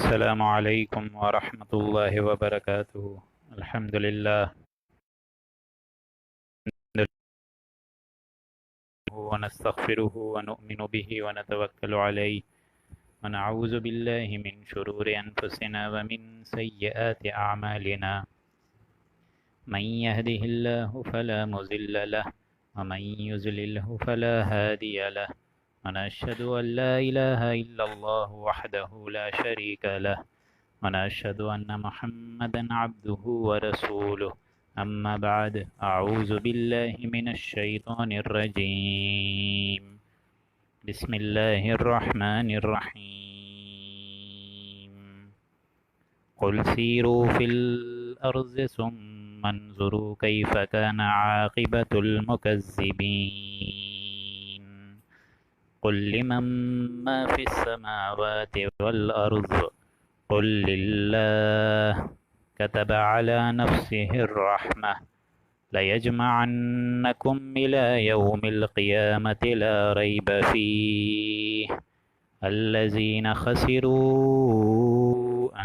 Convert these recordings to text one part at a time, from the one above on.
السلام علیکم ورحمۃ اللہ وبرکاتہ۔ الحمد للہ ونستغفره ونؤمن به ونتوکل علیہ ونعوذ باللہ من شرور انفسنا ومن سیئات اعمالنا من يهده الله فلا مضل له ومن يضلله فلا هادي له ونشهد أن لا إله إلا الله وحده لا شريك له ونشهد أن محمدا عبده ورسوله أما بعد أعوذ بالله من الشيطان الرجيم بسم الله الرحمن الرحيم قل سيروا في الأرض ثم انظروا كيف كان عاقبة المكذبين قل لمن ما في السماوات والأرض قل لله كتب على نفسه الرحمة ليجمعنكم إلى يوم القيامة لا ريب فيه الذين خسروا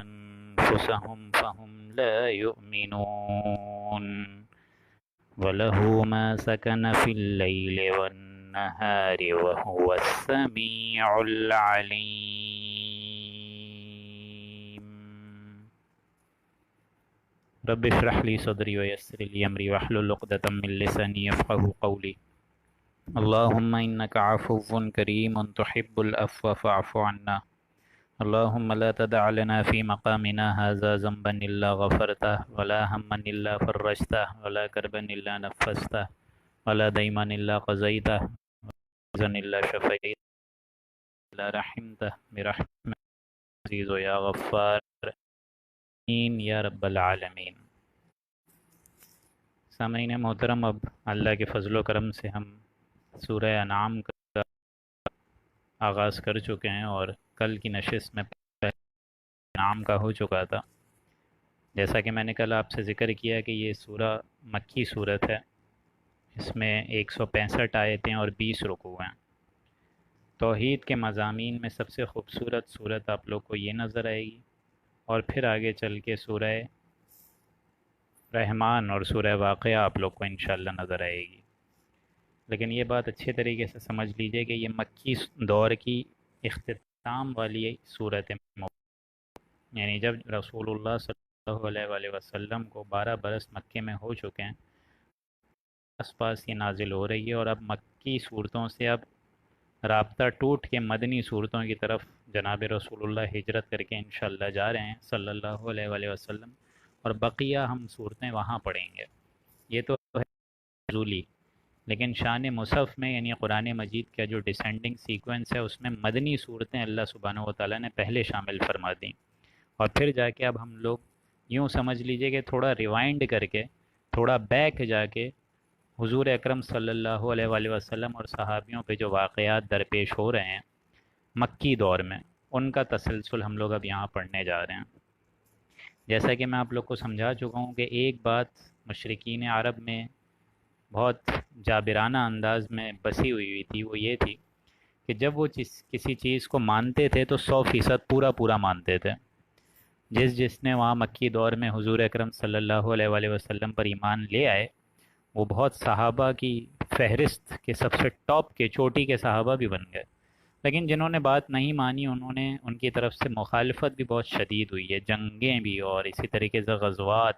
أنفسهم فهم لا يؤمنون وله ما سكن في الليل والنهار وهو السميع العليم رب اشرح لي صدري ويسر لي أمري واحلل عقدة من لساني يفقهوا قولي اللهم إنك عفو كريم تحب العفو فاعف عنا اللهم لا تدع لنا في مقامنا هذا ذنبا إلا غفرته ولا هما إلا فرجته ولا كربا إلا نفسته ولا ديما إلا قضيته ولا إلا شفيته ولا رحمته برحمتك عزيز يا غفار یا رب العالمین۔ سامعین محترم، اب اللہ کے فضل و کرم سے ہم سورہ انعام کا آغاز کر چکے ہیں، اور کل کی نشست میں انعام کا ہو چکا تھا۔ جیسا کہ میں نے کل آپ سے ذکر کیا کہ یہ سورہ مکی صورت ہے، اس میں 165 آیتیں اور 20 رکوع ہیں۔ توحید کے مضامین میں سب سے خوبصورت صورت آپ لوگ کو یہ نظر آئے گی، اور پھر آگے چل کے سورہ رحمان اور سورہ واقعہ آپ لوگ کو انشاءاللہ نظر آئے گی۔ لیکن یہ بات اچھے طریقے سے سمجھ لیجئے کہ یہ مکی دور کی اختتام والی صورت ہے، یعنی جب رسول اللہ صلی اللہ علیہ وسلم کو 12 برس مکے میں ہو چکے ہیں، آس پاس یہ نازل ہو رہی ہے، اور اب مکی صورتوں سے اب رابطہ ٹوٹ کے مدنی صورتوں کی طرف جناب رسول اللہ ہجرت کر کے انشاءاللہ جا رہے ہیں صلی اللہ علیہ وسلم، اور بقیہ ہم صورتیں وہاں پڑھیں گے۔ یہ تو ہے نزولی، لیکن شان مصحف میں یعنی قرآن مجید کا جو ڈسینڈنگ سیکوینس ہے، اس میں مدنی صورتیں اللہ سبحانہ و تعالیٰ نے پہلے شامل فرما دیں، اور پھر جا کے اب ہم لوگ یوں سمجھ لیجئے کہ تھوڑا ریوائنڈ کر کے، تھوڑا بیک جا کے حضور اکرم صلی اللہ علیہ وسلم اور صحابیوں پہ جو واقعات درپیش ہو رہے ہیں مکی دور میں، ان کا تسلسل ہم لوگ اب یہاں پڑھنے جا رہے ہیں۔ جیسا کہ میں آپ لوگ کو سمجھا چکا ہوں کہ ایک بات مشرکین عرب میں بہت جابرانہ انداز میں بسی ہوئی تھی، وہ یہ تھی کہ جب وہ کسی چیز کو مانتے تھے تو 100% پورا مانتے تھے۔ جس نے وہاں مکی دور میں حضور اکرم صلی اللہ علیہ وسلم پر ایمان لے آئے، وہ بہت صحابہ کی فہرست کے سب سے ٹاپ کے چوٹی کے صحابہ بھی بن گئے۔ لیکن جنہوں نے بات نہیں مانی، ان کی طرف سے مخالفت بھی بہت شدید ہوئی ہے، جنگیں بھی، اور اسی طریقے سے غزوات،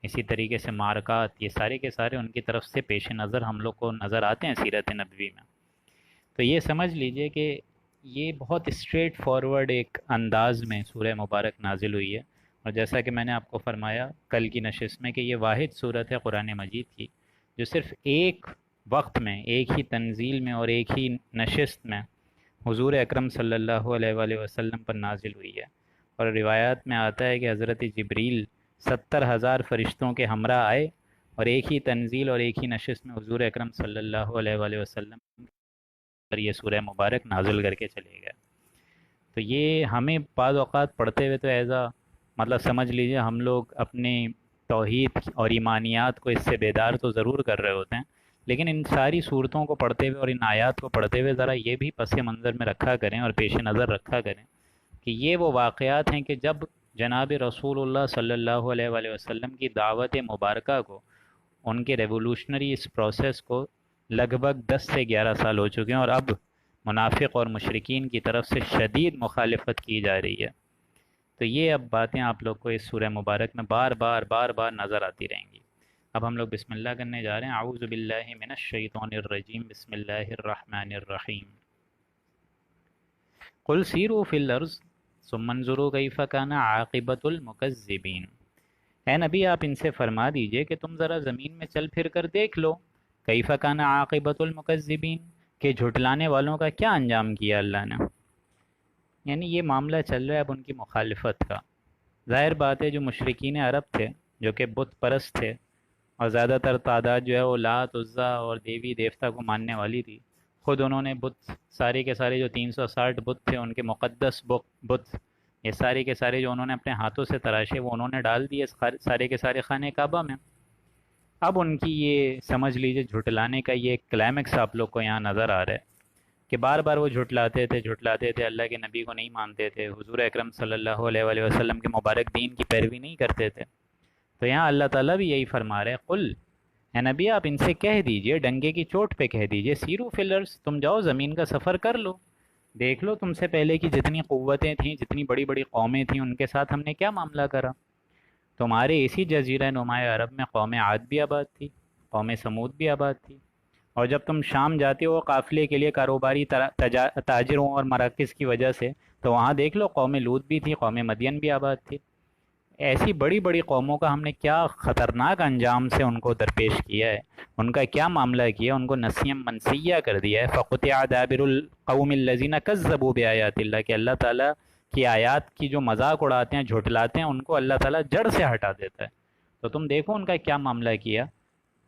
اسی طریقے سے مارکات، یہ سارے کے سارے ان کی طرف سے پیش نظر ہم لوگ کو نظر آتے ہیں سیرت نبوی میں۔ تو یہ سمجھ لیجئے کہ یہ بہت اسٹریٹ فارورڈ ایک انداز میں سورہ مبارک نازل ہوئی ہے، اور جیسا کہ میں نے آپ کو فرمایا کل کی نشست میں کہ یہ واحد صورت ہے قرآن مجید کی جو صرف ایک وقت میں، ایک ہی تنزیل میں اور ایک ہی نشست میں حضور اکرم صلی اللہ علیہ وسلم پر نازل ہوئی ہے۔ اور روایات میں آتا ہے کہ حضرت جبریل 70,000 فرشتوں کے ہمراہ آئے، اور ایک ہی تنزیل اور ایک ہی نشست میں حضور اکرم صلی اللہ علیہ وسلم پر یہ سورہ مبارک نازل کر کے چلے گئے۔ تو یہ ہمیں بعض اوقات پڑھتے ہوئے تو ایسا مطلب سمجھ لیجئے ہم لوگ اپنے توحید اور ایمانیات کو اس سے بیدار تو ضرور کر رہے ہوتے ہیں، لیکن ان ساری صورتوں کو پڑھتے ہوئے اور ان آیات کو پڑھتے ہوئے ذرا یہ بھی پس منظر میں رکھا کریں اور پیش نظر رکھا کریں کہ یہ وہ واقعات ہیں کہ جب جناب رسول اللہ صلی اللہ علیہ وآلہ وسلم کی دعوت مبارکہ کو، ان کے ریولوشنری اس پروسیس کو لگ بھگ 10 سے 11 سال ہو چکے ہیں، اور اب منافق اور مشرکین کی طرف سے شدید مخالفت کی جا رہی ہے۔ تو یہ اب باتیں آپ لوگ کو اس سورہ مبارک میں بار بار نظر آتی رہیں گی۔ اب ہم لوگ بسم اللہ کرنے جا رہے ہیں۔ اعوذ باللہ من الشیطان الرجیم، بسم اللہ الرحمن الرحیم۔ قل سیروا فی الارض ثم انظروا کیف کان عاقبۃ المکذبین۔ اے نبی آپ ان سے فرما دیجئے کہ تم ذرا زمین میں چل پھر کر دیکھ لو، کیف کان عاقبۃ المکذبین، کہ جھٹلانے والوں کا کیا انجام کیا اللہ نے۔ یعنی یہ معاملہ چل رہا ہے اب ان کی مخالفت کا۔ ظاہر بات ہے جو مشرکین عرب تھے، جو کہ بت پرست تھے، اور زیادہ تر تعداد جو ہے وہ لات، عزا اور دیوی دیوتا کو ماننے والی تھی، خود انہوں نے بت سارے کے سارے جو 360 بت تھے ان کے مقدس بت، یہ سارے کے سارے جو انہوں نے اپنے ہاتھوں سے تراشے وہ انہوں نے ڈال دیے سارے کے سارے خانہ کعبہ میں۔ اب ان کی یہ سمجھ لیجئے جھٹلانے کا یہ کلائمیکس آپ لوگ کو یہاں نظر آ رہا ہے کہ بار بار وہ جھٹلاتے تھے، اللہ کے نبی کو نہیں مانتے تھے، حضور اکرم صلی اللہ علیہ وآلہ وسلم کے مبارک دین کی پیروی نہیں کرتے تھے۔ تو یہاں اللہ تعالیٰ بھی یہی فرما رہے ہیں، قل، اے نبی آپ ان سے کہہ دیجئے، ڈنگے کی چوٹ پہ کہہ دیجئے، سیرو فی الارض، تم جاؤ زمین کا سفر کر لو، دیکھ لو تم سے پہلے کی جتنی قوتیں تھیں، جتنی بڑی بڑی قومیں تھیں، ان کے ساتھ ہم نے کیا معاملہ کرا۔ تمہارے اسی جزیرہ نمایاں عرب میں قوم عاد بھی آباد تھی، قوم سمود بھی آباد تھی، اور جب تم شام جاتے ہو قافلے کے لیے کاروباری تاجروں اور مراکز کی وجہ سے، تو وہاں دیکھ لو قوم لوط بھی تھی، قوم مدین بھی آباد تھی۔ ایسی بڑی بڑی قوموں کا ہم نے کیا خطرناک انجام سے ان کو درپیش کیا ہے، ان کا کیا معاملہ کیا، ان کو نسیم منسیہ کر دیا ہے۔ فقطع دابر القوم الذین کذبوا بآیات اللہ، کہ اللہ تعالیٰ کی آیات کی جو مذاق اڑاتے ہیں، جھٹلاتے ہیں، ان کو اللہ تعالیٰ جڑ سے ہٹا دیتا ہے۔ تو تم دیکھو ان کا کیا معاملہ کیا،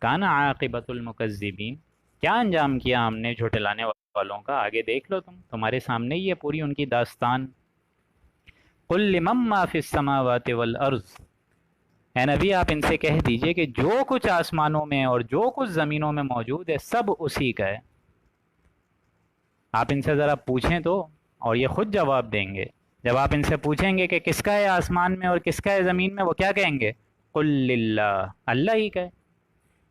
کان عاقبۃ المکذبین، کیا انجام کیا ہم نے جھٹلانے والوں کا، آگے دیکھ لو تمہارے سامنے ہی ہے پوری ان کی داستان۔ قل لمن ما فی السماوات والارض، اے نبی آپ ان سے کہہ دیجئے کہ جو کچھ آسمانوں میں اور جو کچھ زمینوں میں موجود ہے سب اسی کا ہے۔ آپ ان سے ذرا پوچھیں تو، اور یہ خود جواب دیں گے۔ جب آپ ان سے پوچھیں گے کہ کس کا ہے آسمان میں اور کس کا ہے زمین میں، وہ کیا کہیں گے؟ قل للہ، اللہ ہی کا ہے۔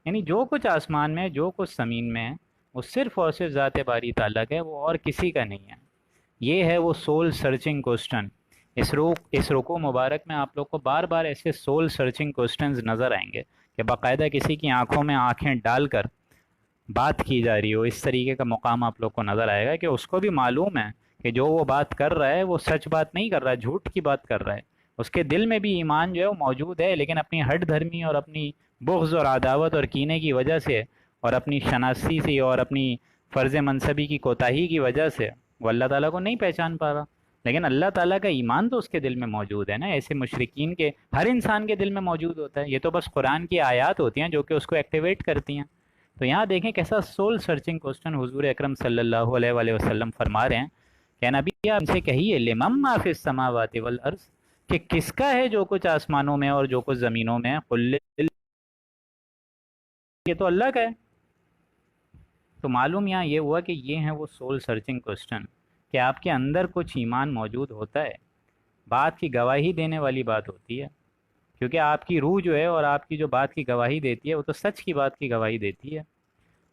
یعنی جو کچھ آسمان میں جو کچھ زمین میں ہے وہ صرف اور صرف ذات باری تعالیٰ کا ہے، وہ اور کسی کا نہیں ہے۔ یہ ہے وہ سول سرچنگ کوسچن۔ اس رکوع مبارک میں آپ لوگ کو بار بار ایسے سول سرچنگ کوسچنز نظر آئیں گے کہ باقاعدہ کسی کی آنکھوں میں آنکھیں ڈال کر بات کی جا رہی ہو، اس طریقے کا مقام آپ لوگ کو نظر آئے گا کہ اس کو بھی معلوم ہے کہ جو وہ بات کر رہا ہے وہ سچ بات نہیں کر رہا ہے، جھوٹ کی بات کر رہا ہے۔ اس کے دل میں بھی ایمان جو ہے وہ موجود ہے، لیکن اپنی ہٹ دھرمی اور اپنی بغض اور عداوت اور کینے کی وجہ سے، اور اپنی شناسی سے اور اپنی فرض منصبی کی کوتاہی کی وجہ سے وہ اللہ تعالیٰ کو نہیں پہچان پا رہا۔ لیکن اللہ تعالیٰ کا ایمان تو اس کے دل میں موجود ہے نا، ایسے مشرکین کے ہر انسان کے دل میں موجود ہوتا ہے، یہ تو بس قرآن کی آیات ہوتی ہیں جو کہ اس کو ایکٹیویٹ کرتی ہیں۔ تو یہاں دیکھیں کیسا سول سرچنگ کوسچن حضور اکرم صلی اللہ علیہ وآلہ وسلم فرما رہے ہیں کہ نبی آپ سے کہیے لمن ما فی السماوات والارض، کہ کس کا ہے جو کچھ آسمانوں میں اور جو کچھ زمینوں میں، قل یہ تو اللہ کا ہے۔ تو معلوم یہاں یہ ہوا کہ یہ ہیں وہ سول سرچنگ کوسچن، کہ آپ کے اندر کچھ ایمان موجود ہوتا ہے، بات کی گواہی دینے والی بات ہوتی ہے، کیونکہ آپ کی روح جو ہے اور آپ کی جو بات کی گواہی دیتی ہے وہ تو سچ کی بات کی گواہی دیتی ہے۔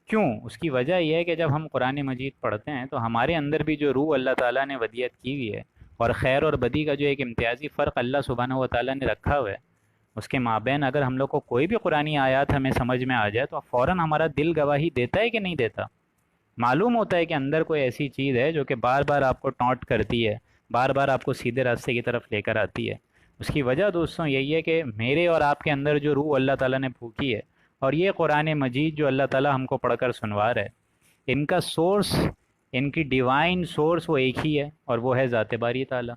کیوں؟ اس کی وجہ یہ ہے کہ جب ہم قرآن مجید پڑھتے ہیں تو ہمارے اندر بھی جو روح اللہ تعالیٰ نے ودیت کی ہوئی ہے، اور خیر اور بدی کا جو ایک امتیازی فرق اللہ سبحانہ و تعالیٰ نے رکھا ہوا ہے، اس کے مابین اگر ہم لوگ کو کوئی بھی قرآنی آیات ہمیں سمجھ میں آ جائے تو فوراً ہمارا دل گواہی دیتا ہے کہ نہیں دیتا؟ معلوم ہوتا ہے کہ اندر کوئی ایسی چیز ہے جو کہ بار بار آپ کو ٹانٹ کرتی ہے، بار بار آپ کو سیدھے راستے کی طرف لے کر آتی ہے۔ اس کی وجہ دوستوں یہی ہے کہ میرے اور آپ کے اندر جو روح اللہ تعالیٰ نے پھونکی ہے، اور یہ قرآن مجید جو اللہ تعالیٰ ہم کو پڑھ کر سنوا رہا ہے، ان کا سورس، ان کی ڈیوائن سورس وہ ایک ہی ہے، اور وہ ہے ذات باری تعالیٰ۔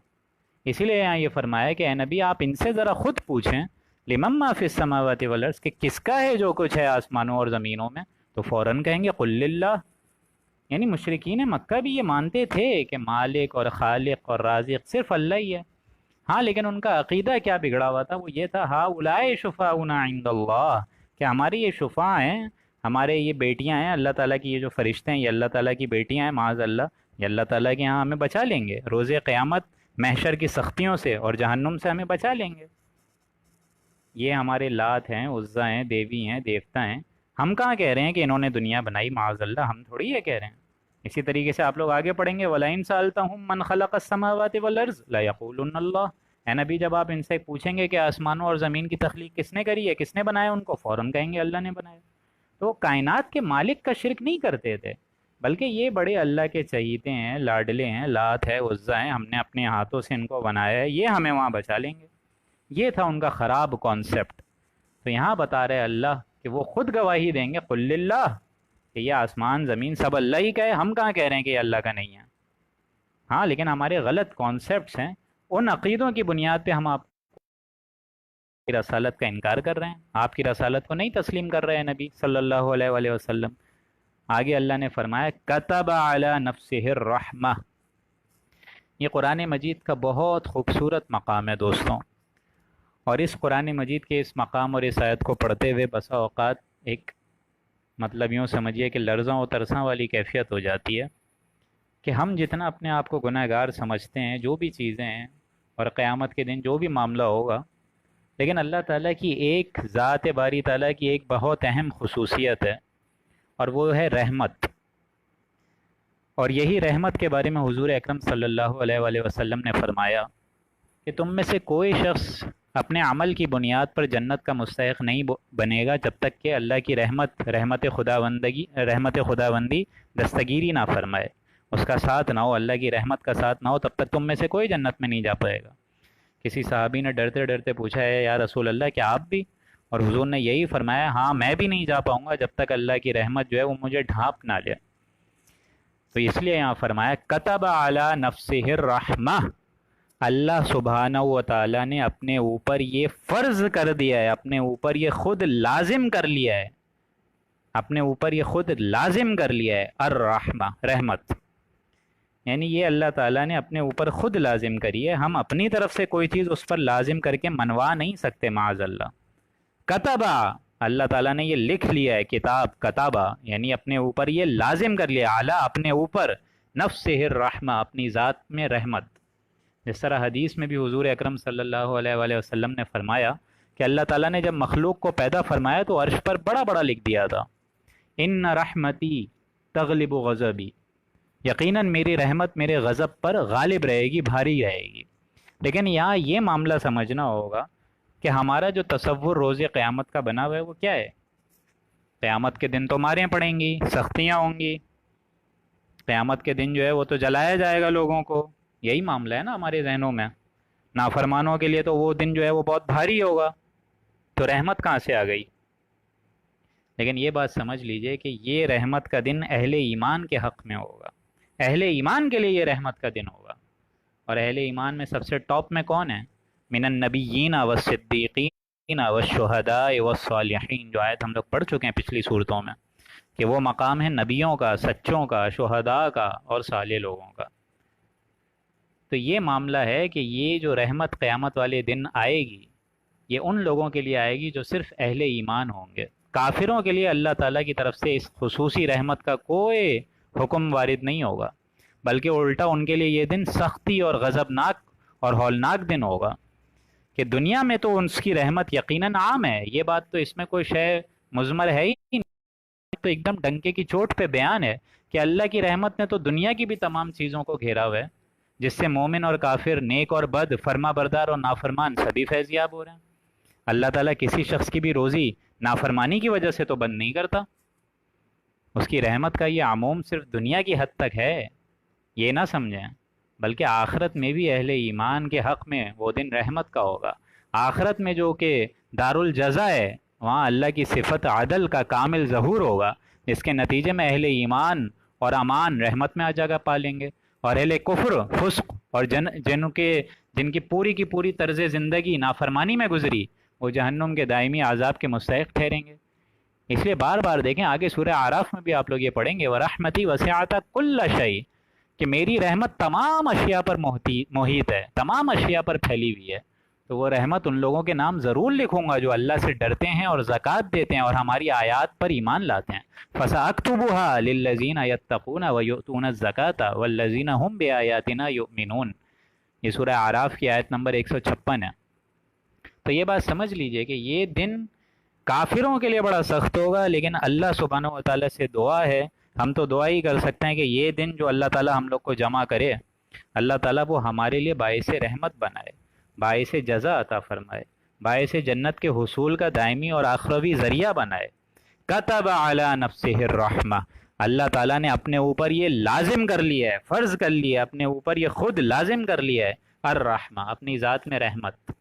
اسی لیے یہاں یہ فرمایا کہ اے نبی آپ ان سے ذرا خود پوچھیں لمن ما فی السماوات والارض، کہ کس کا ہے جو کچھ ہے آسمانوں اور زمینوں میں، تو فوراً کہیں گے قل للہ۔ یعنی مشرکین مکہ بھی یہ مانتے تھے کہ مالک اور خالق اور رازق صرف اللہ ہی ہے، ہاں، لیکن ان کا عقیدہ کیا بگڑا ہوا تھا، وہ یہ تھا ہؤلاء شفعاؤنا عند اللہ، کہ ہماری یہ شفاع ہیں، ہمارے یہ بیٹیاں ہیں اللہ تعالیٰ کی، یہ جو فرشتے ہیں یہ اللہ تعالیٰ کی بیٹیاں ہیں، معاذ اللہ، یہ اللہ تعالیٰ کے یہاں ہمیں بچا لیں گے، روز قیامت محشر کی سختیوں سے اور جہنم سے ہمیں بچا لیں گے۔ یہ ہمارے لات ہیں، عزا ہیں، دیوی ہیں، دیوتا ہیں۔ ہم کہاں کہہ رہے ہیں کہ انہوں نے دنیا بنائی، معاذ اللہ، ہم تھوڑی یہ کہہ رہے ہیں۔ اسی طریقے سے آپ لوگ آگے پڑھیں گے وَلَئِن سَأَلْتَهُم مَّنْ خَلَقَ السَّمَاوَاتِ وَالْأَرْضَ لَيَقُولُنَّ اللَّهُ۔ اے نبی جب آپ ان سے پوچھیں گے کہ آسمانوں اور زمین کی تخلیق کس نے کری ہے، کس نے بنایا ان کو، فوراً کہیں گے اللہ نے بنایا۔ تو وہ کائنات کے مالک کا شرک نہیں کرتے تھے، بلکہ یہ بڑے اللہ کے چہیتے ہیں، لاڈلے ہیں، لات ہے، عزا ہیں، ہم نے اپنے ہاتھوں سے ان کو بنایا ہے، یہ ہمیں وہاں بچا لیں گے۔ یہ تھا ان کا خراب کانسیپٹ۔ تو یہاں بتا رہے اللہ کہ وہ خود گواہی دیں گے قل للہ، کہ یہ آسمان زمین سب اللہ ہی کا ہے، ہم کہاں کہہ رہے ہیں کہ یہ اللہ کا نہیں ہے۔ ہاں لیکن ہمارے غلط کانسیپٹس ہیں، ان عقیدوں کی بنیاد پہ ہم آپ کی رسالت کا انکار کر رہے ہیں، آپ کی رسالت کو نہیں تسلیم کر رہے ہیں نبی صلی اللہ علیہ وآلہ وسلم۔ آگے اللہ نے فرمایا کتب علی نفسہ الرحمہ۔ یہ قرآن مجید کا بہت خوبصورت مقام ہے دوستوں، اور اس قرآن مجید کے اس مقام اور اس آیت کو پڑھتے ہوئے بسا اوقات ایک مطلب یوں سمجھیے کہ لرزاں و ترساں والی کیفیت ہو جاتی ہے کہ ہم جتنا اپنے آپ کو گناہ گار سمجھتے ہیں، جو بھی چیزیں ہیں اور قیامت کے دن جو بھی معاملہ ہوگا، لیکن اللہ تعالیٰ کی ایک ذات باری تعالیٰ کی ایک بہت اہم خصوصیت ہے، اور وہ ہے رحمت۔ اور یہی رحمت کے بارے میں حضور اکرم صلی اللہ علیہ وآلہ وسلم نے فرمایا کہ تم میں سے کوئی شخص اپنے عمل کی بنیاد پر جنت کا مستحق نہیں بنے گا جب تک کہ اللہ کی رحمت خداوندی دستگیری نہ فرمائے، اس کا ساتھ نہ ہو، اللہ کی رحمت کا ساتھ نہ ہو، تب تک تم میں سے کوئی جنت میں نہیں جا پائے گا۔ کسی صحابی نے ڈرتے ڈرتے پوچھا ہے یا رسول اللہ کیا آپ بھی؟ اور حضور نے یہی فرمایا ہاں میں بھی نہیں جا پاؤں گا جب تک اللہ کی رحمت جو ہے وہ مجھے ڈھانپ نہ لے۔ تو اس لیے یہاں فرمایا کتب علی نفسہ الرحمہ، اللہ سبحانہ و تعالیٰ نے اپنے اوپر یہ فرض کر دیا ہے، اپنے اوپر یہ خود لازم کر لیا ہے، اپنے اوپر یہ خود لازم کر لیا ہے الرحمہ، رحمت۔ یعنی یہ اللہ تعالیٰ نے اپنے اوپر خود لازم کری ہے، ہم اپنی طرف سے کوئی چیز اس پر لازم کر کے منوا نہیں سکتے معاذ اللہ۔ کتبہ، اللہ تعالیٰ نے یہ لکھ لیا ہے، کتاب کتابہ یعنی اپنے اوپر یہ لازم کر لیا، اعلیٰ اپنے اوپر، نفسہ الرحمہ اپنی ذات میں رحمت۔ جس طرح حدیث میں بھی حضور اکرم صلی اللہ علیہ وآلہ وسلم نے فرمایا کہ اللہ تعالیٰ نے جب مخلوق کو پیدا فرمایا تو عرش پر بڑا بڑا لکھ دیا تھا ان رحمتی تغلب غضبی، یقیناً میری رحمت میرے غضب پر غالب رہے گی، بھاری رہے گی۔ لیکن یہاں یہ معاملہ سمجھنا ہوگا کہ ہمارا جو تصور روز قیامت کا بنا ہوا ہے وہ کیا ہے؟ قیامت کے دن تو ماریں پڑیں گی، سختیاں ہوں گی، قیامت کے دن جو ہے وہ تو جلایا جائے گا لوگوں کو، یہی معاملہ ہے نا ہمارے ذہنوں میں۔ نافرمانوں کے لیے تو وہ دن جو ہے وہ بہت بھاری ہوگا، تو رحمت کہاں سے آ گئی؟ لیکن یہ بات سمجھ لیجئے کہ یہ رحمت کا دن اہل ایمان کے حق میں ہوگا، اہل ایمان کے لیے یہ رحمت کا دن ہوگا۔ اور اہل ایمان میں سب سے ٹاپ میں کون ہے؟ من النبیین والصدیقین والشہداء والصالحین، جو آیت ہم لوگ پڑھ چکے ہیں پچھلی صورتوں میں، کہ وہ مقام ہے نبیوں کا، سچوں کا، شہداء کا اور صالح لوگوں کا۔ تو یہ معاملہ ہے کہ یہ جو رحمت قیامت والے دن آئے گی، یہ ان لوگوں کے لیے آئے گی جو صرف اہل ایمان ہوں گے۔ کافروں کے لیے اللہ تعالیٰ کی طرف سے اس خصوصی رحمت کا کوئی حکم وارد نہیں ہوگا، بلکہ الٹا ان کے لیے یہ دن سختی اور غضبناک اور ہولناک دن ہوگا، کہ دنیا میں تو ان کی رحمت یقیناً عام ہے، یہ بات تو اس میں کوئی شے مضمر ہے ہی نہیں، تو ایک دم ڈنکے کی چوٹ پہ بیان ہے کہ اللہ کی رحمت نے تو دنیا کی بھی تمام چیزوں کو گھیرا ہوا ہے، جس سے مومن اور کافر، نیک اور بد، فرما بردار اور نافرمان سبھی فیضیاب ہو رہے ہیں۔ اللہ تعالیٰ کسی شخص کی بھی روزی نافرمانی کی وجہ سے تو بند نہیں کرتا، اس کی رحمت کا یہ عموم صرف دنیا کی حد تک ہے، یہ نہ سمجھیں، بلکہ آخرت میں بھی اہل ایمان کے حق میں وہ دن رحمت کا ہوگا۔ آخرت میں جو کہ دارالجزا ہے، وہاں اللہ کی صفت عدل کا کامل ظہور ہوگا، جس کے نتیجے میں اہل ایمان اور امان رحمت میں آ جگہ پا لیں گے، اور اہل کفر، فسق اور جن کی پوری طرز زندگی نافرمانی میں گزری، وہ جہنم کے دائمی عذاب کے مستحق ٹھہریں گے۔ اس لیے بار بار دیکھیں آگے سورہ اعراف میں بھی آپ لوگ یہ پڑھیں گے وَرَحْمَتِي وَسِعَتْ كُلَّ شَيْءٍ، کہ میری رحمت تمام اشیاء پر محیط ہے، تمام اشیاء پر پھیلی ہوئی ہے۔ تو وہ رحمت ان لوگوں کے نام ضرور لکھوں گا جو اللہ سے ڈرتے ہیں اور زکوٰۃ دیتے ہیں اور ہماری آیات پر ایمان لاتے ہیں۔ فَسَأَكْتُبُهَا لِلَّذِينَ يَتَّقُونَ وَيُؤْتُونَ الزَّكَاةَ وَالَّذِينَ هُمْ بِآيَاتِنَا يُؤْمِنُونَ، یہ سورہ اعراف کی آیت نمبر 156 ہے۔ تو یہ بات سمجھ لیجئے کہ یہ دن کافروں کے لیے بڑا سخت ہوگا، لیکن اللہ سبحانہ و تعالیٰ سے دعا ہے، ہم تو دعا ہی کر سکتے ہیں کہ یہ دن جو اللہ تعالیٰ ہم لوگ کو جمع کرے، اللہ تعالیٰ وہ ہمارے لیے باعث رحمت بنائے، باعث جزا عطا فرمائے، باعث جنت کے حصول کا دائمی اور آخروی ذریعہ بنائے۔ کتب علی نفسہ الرحمہ، اللہ تعالیٰ نے اپنے اوپر یہ لازم کر لیا ہے، فرض کر لیا ہے، اپنے اوپر یہ خود لازم کر لیا ہے، الرحمہ، اپنی ذات میں رحمت۔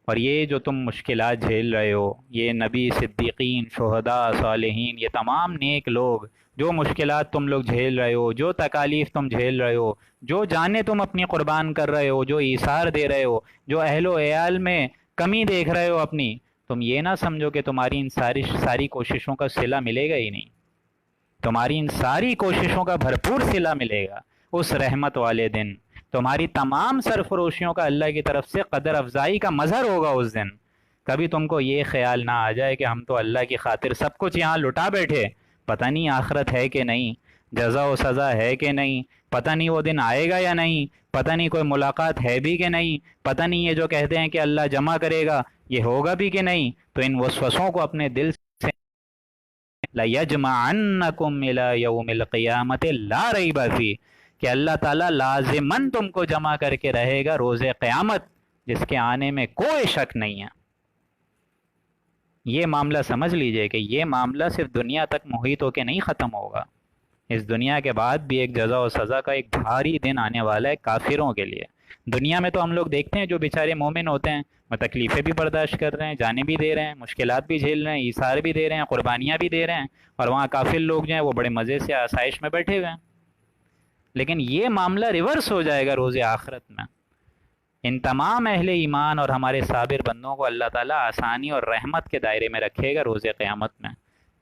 اور یہ جو تم مشکلات جھیل رہے ہو، یہ نبی، صدیقین، شہداء، صالحین، یہ تمام نیک لوگ جو مشکلات تم لوگ جھیل رہے ہو، جو تکالیف تم جھیل رہے ہو، جو جانیں تم اپنی قربان کر رہے ہو، جو ایثار دے رہے ہو، جو اہل و عیال میں کمی دیکھ رہے ہو اپنی، تم یہ نہ سمجھو کہ تمہاری ان ساری کوششوں کا صلہ ملے گا ہی نہیں۔ تمہاری ان ساری کوششوں کا بھرپور صلہ ملے گا اس رحمت والے دن۔ تمہاری تمام سرفروشیوں کا اللہ کی طرف سے قدر افزائی کا مظہر ہوگا اس دن۔ کبھی تم کو یہ خیال نہ آ جائے کہ ہم تو اللہ کی خاطر سب کچھ یہاں لٹا بیٹھے، پتہ نہیں آخرت ہے کہ نہیں، جزا و سزا ہے کہ نہیں، پتہ نہیں وہ دن آئے گا یا نہیں، پتہ نہیں کوئی ملاقات ہے بھی کہ نہیں، پتہ نہیں یہ جو کہتے ہیں کہ اللہ جمع کرے گا یہ ہوگا بھی کہ نہیں۔ تو ان وسوسوں کو اپنے دل سے لَيَجْمَعَنَّكُمْ إِلَى يَوْمِ الْقِيَامَةِ لَا رَيْبَ فِيهِ، کہ اللہ تعالیٰ لازماً تم کو جمع کر کے رہے گا روز قیامت، جس کے آنے میں کوئی شک نہیں ہے۔ یہ معاملہ سمجھ لیجئے کہ یہ معاملہ صرف دنیا تک محیط ہو کے نہیں ختم ہوگا، اس دنیا کے بعد بھی ایک جزا و سزا کا ایک بھاری دن آنے والا ہے کافروں کے لیے۔ دنیا میں تو ہم لوگ دیکھتے ہیں جو بیچارے مومن ہوتے ہیں وہ تکلیفیں بھی برداشت کر رہے ہیں، جانیں بھی دے رہے ہیں، مشکلات بھی جھیل رہے ہیں، ایثار بھی دے رہے ہیں، قربانیاں بھی دے رہے ہیں، اور وہاں کافر لوگ جو ہیں وہ بڑے مزے سے آسائش میں بیٹھے ہوئے ہیں۔ لیکن یہ معاملہ ریورس ہو جائے گا روز آخرت میں۔ ان تمام اہل ایمان اور ہمارے صابر بندوں کو اللہ تعالیٰ آسانی اور رحمت کے دائرے میں رکھے گا روز قیامت میں،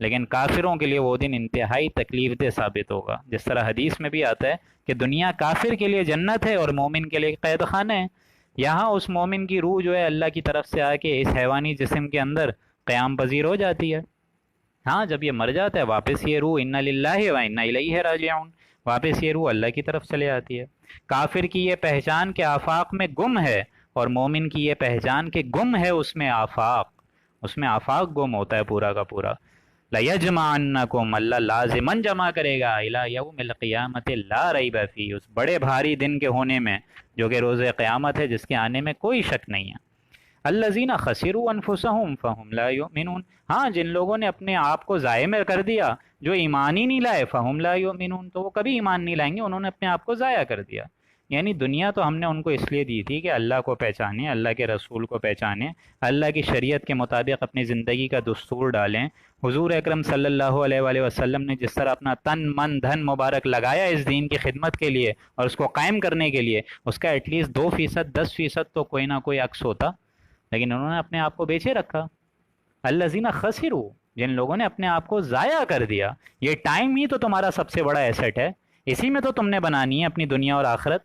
لیکن کافروں کے لیے وہ دن انتہائی تکلیف دہ ثابت ہوگا۔ جس طرح حدیث میں بھی آتا ہے کہ دنیا کافر کے لیے جنت ہے اور مومن کے لیے قید خانہ ہے۔ یہاں اس مومن کی روح جو ہے اللہ کی طرف سے آ کے اس حیوانی جسم کے اندر قیام پذیر ہو جاتی ہے۔ ہاں جب یہ مر جاتا ہے واپس یہ روح انا للہ و انا الیہ راجعون، واپس یہ روح اللہ کی طرف چلے آتی ہے۔ کافر کی یہ پہچان کہ آفاق میں گم ہے، اور مومن کی یہ پہچان کہ گم ہے اس میں آفاق، اس میں آفاق گم ہوتا ہے پورا کا پورا۔ لَيَجْمَعَنَّكُمْ، اللہ لازماً جمع کرے گا، إِلَى يَوْمِ الْقِيَامَةِ لَا رَيْبَ فِيهِ، اس بڑے بھاری دن کے ہونے میں جو کہ روز قیامت ہے، جس کے آنے میں کوئی شک نہیں ہے۔ الَّذِينَ خَسِرُوا أَنفُسَهُمْ فَهُمْ لَا يُؤْمِنُونَ، ہاں جن لوگوں نے اپنے آپ کو ضائع میں کر دیا، جو ایمان ہی نہیں لائے، فَهُمْ لَا يُؤْمِنُونَ، تو وہ کبھی ایمان نہیں لائیں گے، انہوں نے اپنے آپ کو ضائع کر دیا۔ یعنی دنیا تو ہم نے ان کو اس لیے دی تھی کہ اللہ کو پہچانیں، اللہ کے رسول کو پہچانیں، اللہ کی شریعت کے مطابق اپنی زندگی کا دستور ڈالیں۔ حضور اکرم صلی اللہ علیہ وآلہ وسلم نے جس طرح اپنا تن من دھن مبارک لگایا اس دین کی خدمت کے لیے اور اس کو قائم کرنے کے لیے، اس کا ایٹ لیسٹ 2%، 10% تو کوئی نہ کوئی عکس ہوتا، لیکن انہوں نے اپنے آپ کو بیچے رکھا۔ الذین خسروا، جن لوگوں نے اپنے آپ کو ضائع کر دیا۔ یہ ٹائم ہی تو تمہارا سب سے بڑا ایسٹ ہے، اسی میں تو تم نے بنانی ہے اپنی دنیا اور آخرت،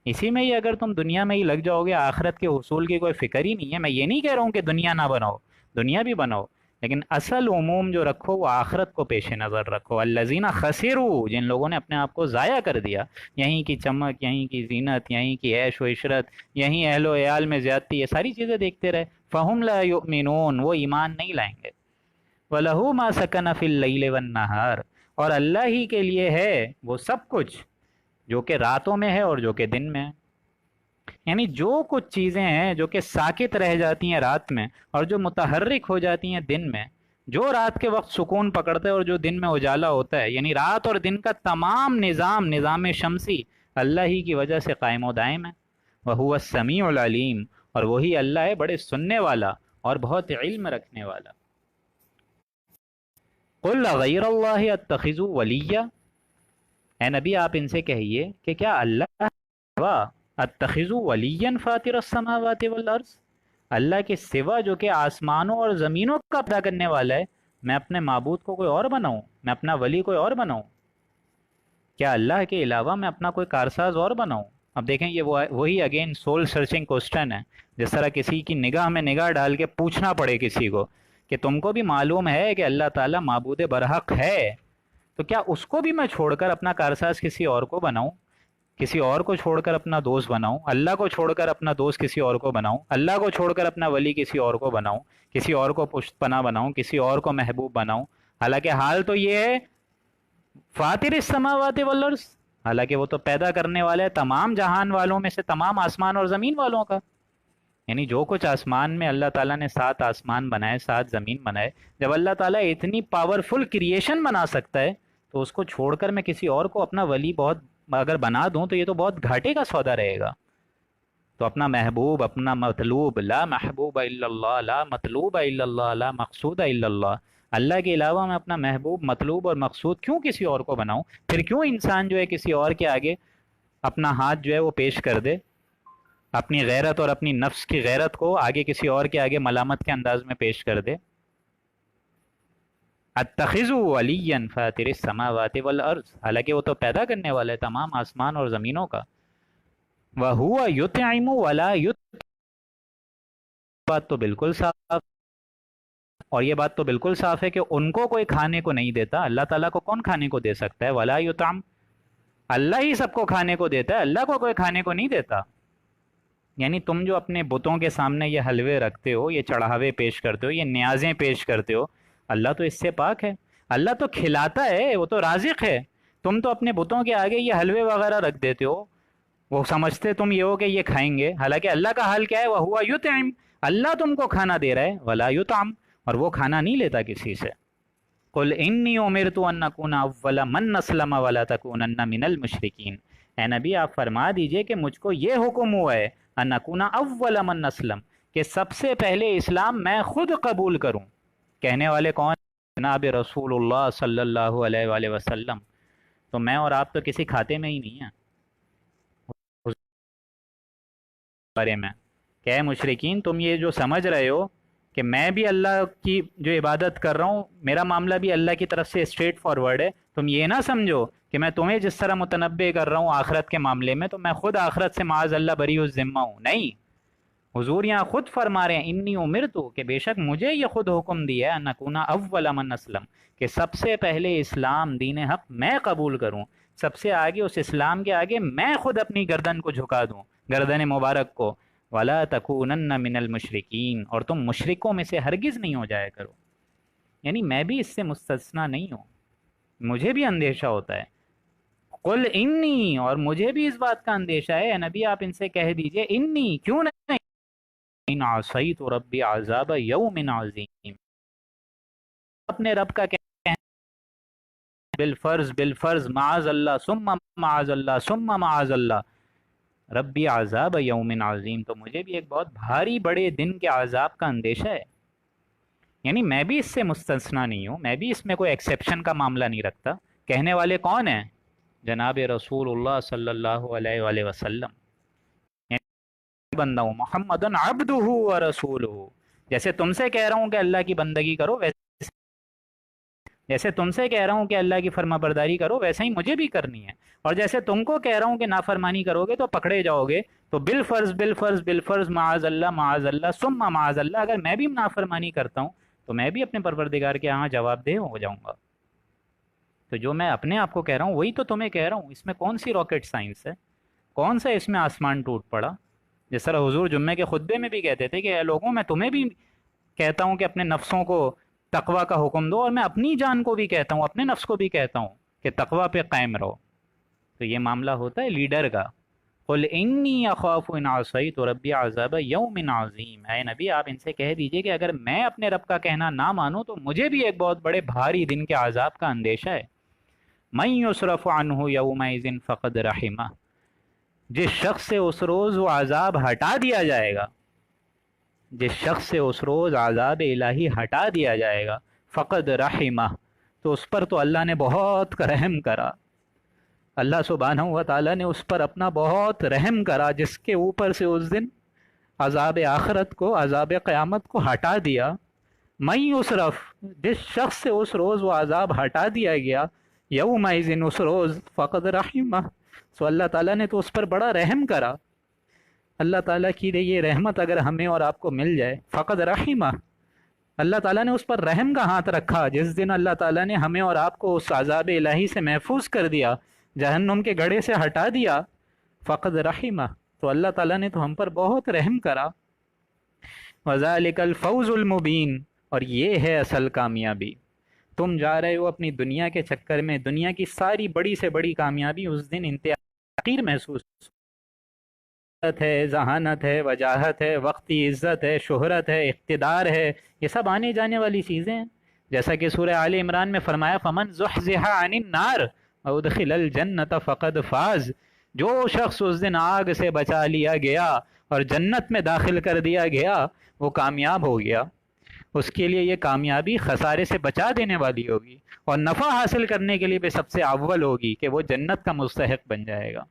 اسی میں ہی اگر تم دنیا میں ہی لگ جاؤ گے، آخرت کے حصول کی کوئی فکر ہی نہیں ہے۔ میں یہ نہیں کہہ رہا ہوں کہ دنیا نہ بناؤ، دنیا بھی بناؤ، لیکن اصل عموم جو رکھو وہ آخرت کو پیش نظر رکھو۔ الذین خسروا، جن لوگوں نے اپنے آپ کو ضائع کر دیا، یہیں کی چمک، یہیں کی زینت، یہیں کی عیش و عشرت، یہیں اہل و عیال میں زیادتی، یہ ساری چیزیں دیکھتے رہے، فہم لا یؤمنون، وہ ایمان نہیں لائیں گے۔ وَلَهُ مَا سَكَنَ فِي اللَّيْلِ وَالنَّهَارِ، اور اللہ ہی کے لیے ہے وہ سب کچھ جو کہ راتوں میں ہے اور جو کہ دن میں ہے۔ یعنی جو کچھ چیزیں ہیں جو کہ ساکت رہ جاتی ہیں رات میں اور جو متحرک ہو جاتی ہیں دن میں، جو رات کے وقت سکون پکڑتا ہے اور جو دن میں اجالا ہوتا ہے، یعنی رات اور دن کا تمام نظام شمسی اللہ ہی کی وجہ سے قائم و دائم ہے۔ وَهُوَ السَّمِيعُ الْعَلِيمُ، اور وہی اللہ ہے بڑے سننے والا اور بہت علم رکھنے والا۔ قُلْ غَيْرَ اللَّهِ أَتَّخِذُ وَلِيًّا، اے نبی آپ ان سے کہیے کہ کیا اللہ اتخذ ولیا فاطر السماوات والارض، اللہ کے سوا جو کہ آسمانوں اور زمینوں کا پیدا کرنے والا ہے، میں اپنے معبود کو کوئی اور بناؤں، میں اپنا ولی کوئی اور بناؤں؟ کیا اللہ کے علاوہ میں اپنا کوئی کارساز اور بناؤں؟ اب دیکھیں یہ وہی اگین سول سرچنگ کوسچن ہے، جس طرح کسی کی نگاہ میں نگاہ ڈال کے پوچھنا پڑے کسی کو کہ تم کو بھی معلوم ہے کہ اللہ تعالیٰ معبود برحق ہے، تو کیا اس کو بھی میں چھوڑ کر اپنا کارساز کسی اور کو بناؤں؟ کسی اور کو چھوڑ کر اپنا دوست بناؤں، اللہ کو چھوڑ کر اپنا دوست کسی اور کو بناؤں، اللہ کو چھوڑ کر اپنا ولی کسی اور کو بناؤں، کسی اور کو پشت پناہ بناؤں، کسی اور کو محبوب بناؤں، حالانکہ حال تو یہ ہے فاطر السماوات والارض، حالانکہ وہ تو پیدا کرنے والا ہے تمام جہان والوں میں سے، تمام آسمان اور زمین والوں کا۔ یعنی جو کچھ آسمان میں اللہ تعالیٰ نے 7 آسمان بنائے، 7 زمین بنائے، جب اللہ تعالیٰ اتنی پاورفل کریشن بنا سکتا ہے تو اس کو چھوڑ کر میں کسی اور کو اپنا ولی بہت اگر بنا دوں تو یہ تو بہت گھاٹے کا سودا رہے گا۔ تو اپنا محبوب، اپنا مطلوب، لا محبوب الا اللہ، لا مطلوب الا اللہ، لا مقصود الا اللہ، اللہ کے علاوہ میں اپنا محبوب، مطلوب اور مقصود کیوں کسی اور کو بناؤں؟ پھر کیوں انسان جو ہے کسی اور کے آگے اپنا ہاتھ جو ہے وہ پیش کر دے، اپنی غیرت اور اپنی نفس کی غیرت کو آگے کسی اور کے آگے ملامت کے انداز میں پیش کر دے؟ اتخذوا ولیا فاطر السماوات والارض، حالانکہ وہ تو پیدا کرنے والا ہے تمام آسمان اور زمینوں کا۔ وَهُوَ يُطْعِمُ وَلَا يُطْعِمُ، بات تو بالکل صاف، اور یہ بات تو بالکل صاف ہے کہ ان کو کوئی کھانے کو نہیں دیتا۔ اللہ تعالیٰ کو کون کھانے کو دے سکتا ہے؟ وَلَا يُطْعَمُ، اللہ ہی سب کو کھانے کو دیتا ہے، اللہ کو کوئی کھانے کو نہیں دیتا۔ یعنی تم جو اپنے بتوں کے سامنے یہ حلوے رکھتے ہو، یہ چڑھاوے پیش کرتے ہو، یہ نیازیں پیش کرتے ہو، اللہ تو اس سے پاک ہے، اللہ تو کھلاتا ہے، وہ تو رازق ہے۔ تم تو اپنے بتوں کے آگے یہ حلوے وغیرہ رکھ دیتے ہو، وہ سمجھتے تم یہ ہو کہ یہ کھائیں گے، حالانکہ اللہ کا حال کیا ہے؟ وَهُوَ يُطْعِمُ، اللہ تم کو کھانا دے رہا ہے، وَلَا يُطْعَمُ، اور وہ کھانا نہیں لیتا کسی سے۔ قُلْ إِنِّي أُمِرْتُ أَنْ أَكُونَ أَوَّلَ مَنْ أَسْلَمَ وَلَا تَكُونَنَّ مِنَ الْمُشْرِكِينَ، اے نبی آپ فرما دیجئے کہ مجھ کو یہ حکم ہوا ہے أَنْ أَكُونَ أَوَّلَ مَنْ أَسْلَمَ، کہ سب سے پہلے اسلام میں خود قبول کروں۔ کہنے والے کون؟ جناب رسول اللہ صلی اللہ علیہ وآلہ وسلم۔ تو میں اور آپ تو کسی کھاتے میں ہی نہیں ہیں اس بارے میں کہ اے مشرکین، تم یہ جو سمجھ رہے ہو کہ میں بھی اللہ کی جو عبادت کر رہا ہوں، میرا معاملہ بھی اللہ کی طرف سے اسٹریٹ فارورڈ ہے، تم یہ نہ سمجھو کہ میں تمہیں جس طرح متنبع کر رہا ہوں آخرت کے معاملے میں تو میں خود آخرت سے معاذ اللہ بری الذمہ ہوں۔ نہیں، حضور یہاں خود فرما رہے ہیں انی امرتو، کہ بے شک مجھے یہ خود حکم دیا ہے ان اکون اول من اسلم، کہ سب سے پہلے اسلام دین حق میں قبول کروں، سب سے آگے اس اسلام کے آگے میں خود اپنی گردن کو جھکا دوں، گردن مبارک کو۔ ولا تکونن من المشرکین، اور تم مشرکوں میں سے ہرگز نہیں ہو جایا کرو۔ یعنی میں بھی اس سے مستثنا نہیں ہوں، مجھے بھی اندیشہ ہوتا ہے۔ قل انی، اور مجھے بھی اس بات کا اندیشہ ہے، اے نبی آپ ان سے کہہ دیجئے انی، کیوں نہیں، ان عصیت ربی عذاب یوم عظیم، اپنے رب کا کہنا بالفرض بالفرض معاذ اللہ ثم معاذ اللہ ثم معاذ اللہ ربی عذاب یوم عظیم، تو مجھے بھی ایک بہت بھاری بڑے دن کے عذاب کا اندیشہ ہے۔ یعنی میں بھی اس سے مستثنا نہیں ہوں، میں بھی اس میں کوئی ایکسیپشن کا معاملہ نہیں رکھتا۔ کہنے والے کون ہیں؟ جناب رسول اللہ صلی اللہ علیہ وآلہ وسلم، بندہ ہوں، محمد عبدہ و رسولہ، جیسے تم سے کہہ رہا ہوں کہ اللہ کی بندگی کرو، جیسے تم سے کہہ رہا ہوں کہ اللہ کی فرما برداری کرو، ویسے ہی مجھے بھی کرنی ہے، اور جیسے تم کو کہہ رہا ہوں کہ نافرمانی کرو گے تو پکڑے جاؤ گے، تو بالفرض بالفرض بالفرض معاذ اللہ ثم معاذ اللہ، اگر میں بھی نافرمانی کرتا ہوں تو میں بھی اپنے پروردگار کے ہاں جواب دہ ہو جاؤں گا۔ تو جو میں اپنے آپ کو کہہ رہا ہوں وہی تو تمہیں کہہ رہا ہوں، اس میں کون سی راکٹ سائنس ہے؟ کون سا اس میں آسمان ٹوٹ پڑا؟ جس طرح حضور جمعے کے خطبے میں بھی کہتے تھے کہ اے لوگوں، میں تمہیں بھی کہتا ہوں کہ اپنے نفسوں کو تقوی کا حکم دو، اور میں اپنی جان کو بھی کہتا ہوں، اپنے نفس کو بھی کہتا ہوں کہ تقوی پہ قائم رہو۔ تو یہ معاملہ ہوتا ہے لیڈر کا۔ قل انی اخاف ان عصیت ربی عذاب یوم عظیم، اے نبی آپ ان سے کہہ دیجئے کہ اگر میں اپنے رب کا کہنا نہ مانوں تو مجھے بھی ایک بہت بڑے بھاری دن کے عذاب کا اندیشہ ہے۔ من یصرف عنہ یومئذ فقد رحمہ، جس شخص سے اس روز وہ عذاب ہٹا دیا جائے گا، جس شخص سے اس روز عذاب الہی ہٹا دیا جائے گا، فقد رحمہ، تو اس پر تو اللہ نے بہت رحم کرا، اللہ سبحانہ و تعالیٰ نے اس پر اپنا بہت رحم کرا، جس کے اوپر سے اس دن عذاب آخرت کو، عذاب قیامت کو ہٹا دیا۔ من یصرف، جس شخص سے اس روز وہ عذاب ہٹا دیا گیا، یومئذ، اس روز، فقد رحمہ، سو اللہ تعالیٰ نے تو اس پر بڑا رحم کرا۔ اللہ تعالیٰ کی یہ رحمت اگر ہمیں اور آپ کو مل جائے، فقد رحمہ، اللہ تعالیٰ نے اس پر رحم کا ہاتھ رکھا، جس دن اللہ تعالیٰ نے ہمیں اور آپ کو اس عذاب الہی سے محفوظ کر دیا، جہنم کے گڑھے سے ہٹا دیا، فقد رحمہ، تو اللہ تعالیٰ نے تو ہم پر بہت رحم کرا۔ وذالک الفوز المبین، اور یہ ہے اصل کامیابی۔ تم جا رہے ہو اپنی دنیا کے چکر میں، دنیا کی ساری بڑی سے بڑی کامیابی اس دن انتہائی حقیر محسوس ہے، ذہانت ہے، وجاہت ہے، وقتی عزت ہے، شہرت ہے، اقتدار ہے، یہ سب آنے جانے والی چیزیں ہیں۔ جیسا کہ سورہ آل عمران میں فرمایا فمن زحزح عن النار وادخل الجنت فقد فاز، جو شخص اس دن آگ سے بچا لیا گیا اور جنت میں داخل کر دیا گیا وہ کامیاب ہو گیا۔ اس کے لیے یہ کامیابی خسارے سے بچا دینے والی ہوگی، اور نفع حاصل کرنے کے لیے بھی سب سے اول ہوگی کہ وہ جنت کا مستحق بن جائے گا۔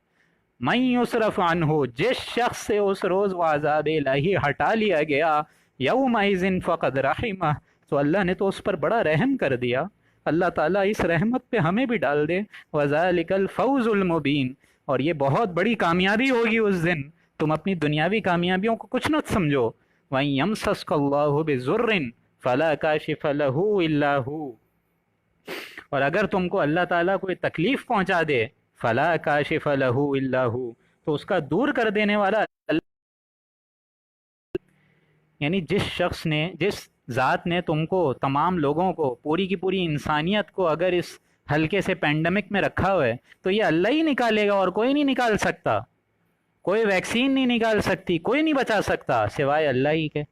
من یصرف عنہ، جس شخص سے اس روز وہ عذاب الہی ہٹا لیا گیا، یومئذ فقد رحمہ، تو اللہ نے تو اس پر بڑا رحم کر دیا۔ اللہ تعالیٰ اس رحمت پہ ہمیں بھی ڈال دے۔ وذالک الفوز المبین، اور یہ بہت بڑی کامیابی ہوگی اس دن۔ تم اپنی دنیاوی کامیابیوں کو کچھ نہ سمجھو۔ وَإِن يَمْسَسْكَ اللَّهُ بِضُرٍّ فَلَا كَاشِفَ لَهُ إِلَّا هُوَ، اور اگر تم کو اللہ تعالیٰ کوئی تکلیف پہنچا دے، فَلَا كَاشِفَ لَهُ إِلَّا هُوَ، تو اس کا دور کر دینے والا اللہ، یعنی جس شخص نے، جس ذات نے تم کو، تمام لوگوں کو، پوری کی پوری انسانیت کو اگر اس ہلکے سے پینڈمک میں رکھا ہوا ہے تو یہ اللہ ہی نکالے گا، اور کوئی نہیں نکال سکتا۔ کوئی ویکسین نہیں نکال سکتی، کوئی نہیں بچا سکتا سوائے اللہ ہی کے۔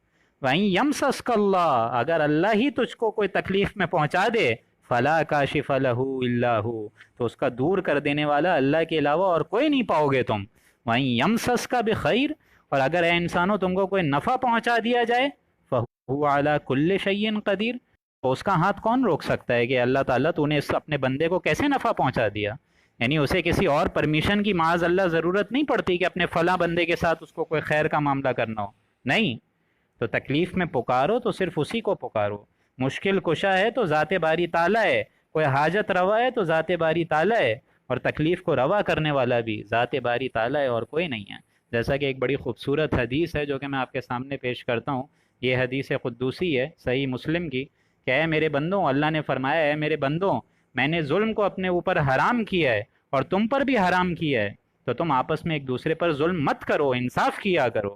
وہیں یمسسک اللہ، اگر اللہ ہی تجھ کو کوئی تکلیف میں پہنچا دے، فلا کاشف لہ الا ہو، تو اس کا دور کر دینے والا اللہ کے علاوہ اور کوئی نہیں پاؤ گے تم۔ وہیں یمسسک بخیر، اور اگر اے انسانوں تم کو کوئی نفع پہنچا دیا جائے، فہو علی کل شیء قدیر، تو اس کا ہاتھ کون روک سکتا ہے کہ اللہ تعالیٰ تو نے اس اپنے بندے کو کیسے نفع پہنچا دیا؟ یعنی اسے کسی اور پرمیشن کی معاذ اللہ ضرورت نہیں پڑتی کہ اپنے فلاں بندے کے ساتھ اس کو کوئی خیر کا معاملہ کرنا ہو، نہیں۔ تو تکلیف میں پکارو تو صرف اسی کو پکارو۔ مشکل کشا ہے تو ذات باری تعالیٰ ہے، کوئی حاجت روا ہے تو ذات باری تعالیٰ ہے، اور تکلیف کو روا کرنے والا بھی ذات باری تعالیٰ ہے اور کوئی نہیں ہے۔ جیسا کہ ایک بڑی خوبصورت حدیث ہے جو کہ میں آپ کے سامنے پیش کرتا ہوں، یہ حدیث قدوسی ہے صحیح مسلم کی، کہ اے میرے بندوں، اللہ نے فرمایا اے میرے بندوں، میں نے ظلم کو اپنے اوپر حرام کیا ہے اور تم پر بھی حرام کیا ہے، تو تم آپس میں ایک دوسرے پر ظلم مت کرو، انصاف کیا کرو۔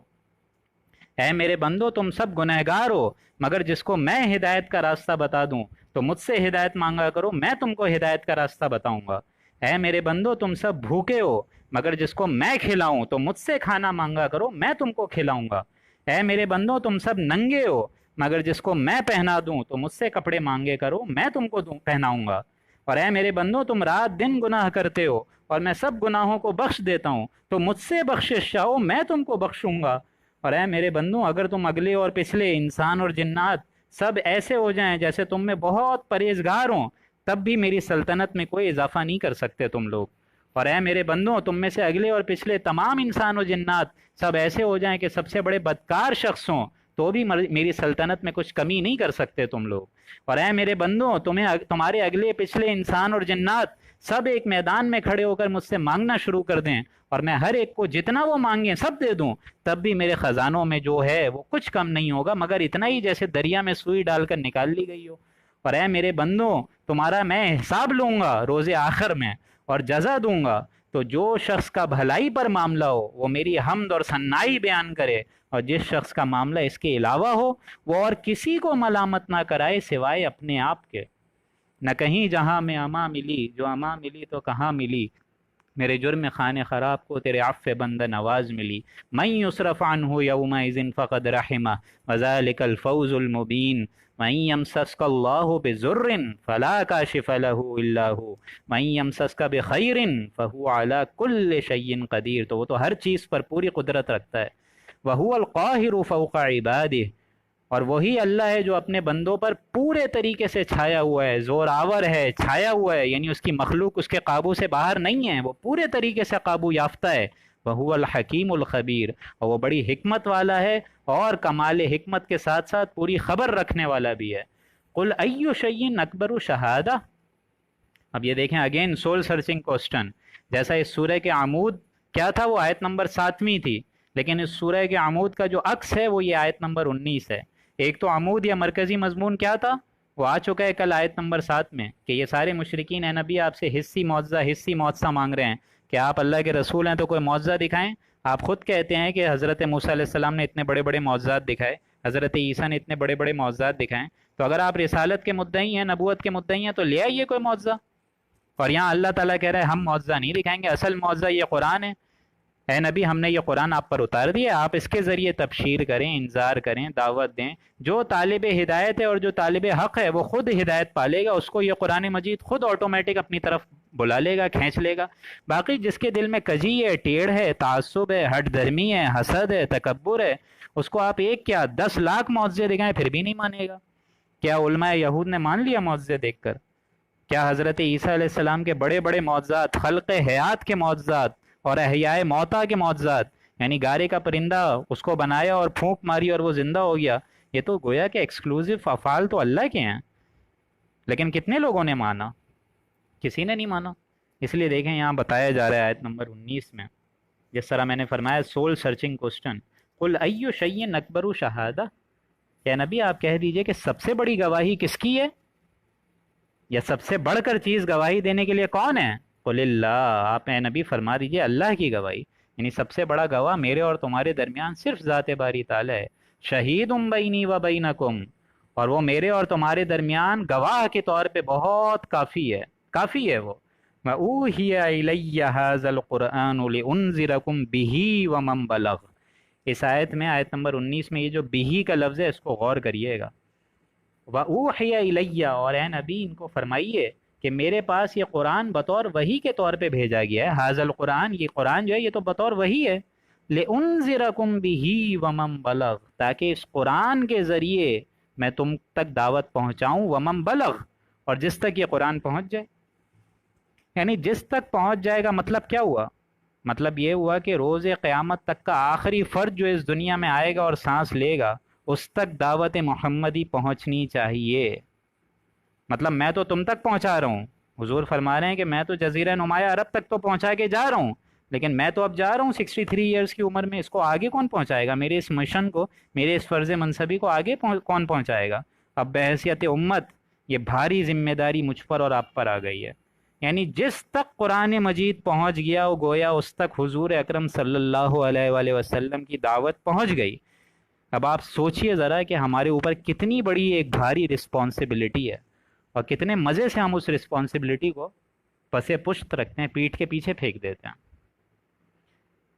اے میرے بندو، تم سب گنہگار ہو، مگر جس کو میں ہدایت کا راستہ بتا دوں تو مجھ سے ہدایت مانگا کرو، میں تم کو ہدایت کا راستہ بتاؤں گا۔ اے میرے بندو، تم سب بھوکے ہو، مگر جس کو میں کھلاؤں تو مجھ سے کھانا مانگا کرو، میں تم کو کھلاؤں گا۔ اے میرے بندو، تم سب ننگے ہو، مگر جس کو میں پہنا دوں تو مجھ سے کپڑے مانگے کرو، میں تم کو پہناؤں گا۔ اور اے میرے بندو، تم رات دن گناہ کرتے ہو اور میں سب گناہوں کو بخش دیتا ہوں، تو مجھ سے بخشش چاہو، میں تم کو بخشوں گا۔ اور اے میرے بندو، اگر تم اگلے اور پچھلے انسان اور جنات سب ایسے ہو جائیں جیسے تم میں بہت پرہیزگار ہوں، تب بھی میری سلطنت میں کوئی اضافہ نہیں کر سکتے تم لوگ۔ اور اے میرے بندوں، تم میں سے اگلے اور پچھلے تمام انسان و جنات سب ایسے ہو جائیں کہ سب سے بڑے بدکار شخص ہوں، تو بھی میری سلطنت میں کچھ کمی نہیں کر سکتے تم لوگ۔ اور اے میرے بندوں، تمہارے اگلے پچھلے انسان اور جنات سب ایک میدان میں کھڑے ہو کر مجھ سے مانگنا شروع کر دیں اور میں ہر ایک کو جتنا وہ مانگیں سب دے دوں، تب بھی میرے خزانوں میں جو ہے وہ کچھ کم نہیں ہوگا مگر اتنا ہی جیسے دریا میں سوئی ڈال کر نکال لی گئی ہو۔ اور اے میرے بندوں، تمہارا میں حساب لوں گا روز آخر میں اور جزا دوں گا، تو جو شخص کا بھلائی پر معاملہ ہو وہ میری حمد اور ثنائی بیان کرے، اور جس شخص کا معاملہ اس کے علاوہ ہو وہ اور کسی کو ملامت نہ کرائے سوائے اپنے آپ کے۔ نہ کہیں جہاں میں اما ملی، جو اما ملی تو کہاں ملی، میرے جرم خانے خراب کو تیرے عفو بندہ نواز ملی۔ من یصرف عنہ یومئذ فقد رحمہ وذالک الفوز المبین۔ من یمسسک اللہ بضر فلا کاشف لہ الا ہو من یمسسک بخیر فہو علی کل شیء قدیر، تو وہ تو ہر چیز پر پوری قدرت رکھتا ہے۔ وہو القاہر فوق عبادہ، اور وہی اللہ ہے جو اپنے بندوں پر پورے طریقے سے چھایا ہوا ہے، زور آور ہے، چھایا ہوا ہے، یعنی اس کی مخلوق اس کے قابو سے باہر نہیں ہے، وہ پورے طریقے سے قابو یافتہ ہے۔ وہو الحکیم الخبیر، اور وہ بڑی حکمت والا ہے اور کمال حکمت کے ساتھ ساتھ پوری خبر رکھنے والا بھی ہے۔ قل ای شیء اکبر شہادہ، اب یہ دیکھیں اگین سول سرچنگ کوسچن، جیسا اس سورہ کے عمود کیا تھا وہ آیت نمبر 7ویں تھی، لیکن اس سورہ کے عمود کا جو عکس ہے وہ یہ آیت نمبر 19 ہے۔ ایک تو عمود یا مرکزی مضمون کیا تھا وہ آ چکا ہے کل آیت نمبر 7 میں، کہ یہ سارے مشرکین اے نبی آپ سے حصی معجزہ مانگ رہے ہیں کہ آپ اللہ کے رسول ہیں تو کوئی معجزہ دکھائیں. آپ خود کہتے ہیں کہ حضرت موسیٰ علیہ السلام نے اتنے بڑے بڑے معجزات دکھائے، حضرت عیسیٰ نے اتنے بڑے بڑے معجزات دکھائیں. تو اگر آپ رسالت کے مدعی ہیں، نبوت کے مدعی ہیں، تو لے آئیے کوئی معجزہ. اور یہاں اللہ تعالیٰ کہہ رہا ہے ہم معجزہ نہیں دکھائیں گے، اصل معجزہ یہ قرآن ہے. اے نبی، ہم نے یہ قرآن آپ پر اتار دیا، آپ اس کے ذریعے تبشیر کریں، انذار کریں، دعوت دیں. جو طالب ہدایت ہے اور جو طالب حق ہے وہ خود ہدایت پالے گا، اس کو یہ قرآن مجید خود آٹومیٹک اپنی طرف بلا لے گا، کھینچ لے گا. باقی جس کے دل میں کجی ہے، ٹیڑھ ہے، تعصب ہے، ہٹ دھرمی ہے، حسد ہے، تکبر ہے، اس کو آپ ایک کیا 10 لاکھ معجزے دکھائیں پھر بھی نہیں مانے گا. کیا علماء یہود نے مان لیا معجزے دیکھ کر؟ کیا حضرت عیسیٰ علیہ السلام کے بڑے بڑے معجزات، خلق حیات کے معجزات اور احیاء موتا کے معجزات، یعنی گارے کا پرندہ اس کو بنایا اور پھونک ماری اور وہ زندہ ہو گیا، یہ تو گویا کہ ایکسکلوزیو افعال تو اللہ کے ہیں. لیکن کتنے لوگوں نے مانا؟ کسی نے نہیں مانا. اس لیے دیکھیں یہاں بتایا جا رہا ہے آیت نمبر 19 میں، جس طرح میں نے فرمایا سول سرچنگ کوسچن، قل ایو شیء اکبر شہادہ، کہ نبی آپ کہہ دیجئے کہ سب سے بڑی گواہی کس کی ہے، یا سب سے بڑھ کر چیز گواہی دینے کے لیے کون ہے؟ قل اللہ، آپ اے نبی فرما دیجئے اللہ کی گواہی، یعنی سب سے بڑا گواہ میرے اور تمہارے درمیان صرف ذات باری تعالی ہے. شہید بینی و بینکم، اور وہ میرے اور تمہارے درمیان گواہ کے طور پہ بہت کافی ہے، کافی ہے وہ. وَأُوحِيَ إِلَيَّ هَذَا الْقُرْآنُ لِأُنذِرَكُم بِهِ وَمَن بَلَغَ. اس آیت میں، آیت نمبر 19 میں، یہ جو بِهِ کا لفظ ہے اس کو غور کریے گا. وَأُوحِيَ إِلَيَّ، اور اے نبی ان کو فرمائیے کہ میرے پاس یہ قرآن بطور وحی کے طور پہ بھیجا گیا ہے. حاضر القرآن، یہ قرآن جو ہے یہ تو بطور وحی ہے. لِأُنذِرَكُم بِهِ وَمَن بَلَغَ، تاکہ اس قرآن کے ذریعے میں تم تک دعوت پہنچاؤں. وَمَن بَلَغَ، اور جس تک یہ قرآن پہنچ جائے. یعنی جس تک پہنچ جائے گا مطلب کیا ہوا؟ مطلب یہ ہوا کہ روز قیامت تک کا آخری فرد جو اس دنیا میں آئے گا اور سانس لے گا، اس تک دعوت محمدی پہنچنی چاہیے. مطلب میں تو تم تک پہنچا رہا ہوں، حضور فرما رہے ہیں کہ میں تو جزیرہ نمایاں عرب تک تو پہنچا کے جا رہا ہوں، لیکن میں تو اب جا رہا ہوں 63 ایئرس کی عمر میں، اس کو آگے کون پہنچائے گا؟ میرے اس مشن کو، میرے اس فرض منصبی کو آگے کون پہنچائے گا؟ اب بحیثیت امت یہ بھاری ذمہ داری مجھ پر اور آپ پر آ گئی ہے. یعنی جس تک قرآن مجید پہنچ گیا وہ گویا اس تک حضور اکرم صلی اللہ علیہ وآلہ وسلم کی دعوت پہنچ گئی. اب آپ سوچئے ذرا کہ ہمارے اوپر کتنی بڑی ایک بھاری رسپانسبلٹی ہے، اور کتنے مزے سے ہم اس رسپانسبلٹی کو پسے پشت رکھتے ہیں، پیٹھ کے پیچھے پھینک دیتے ہیں.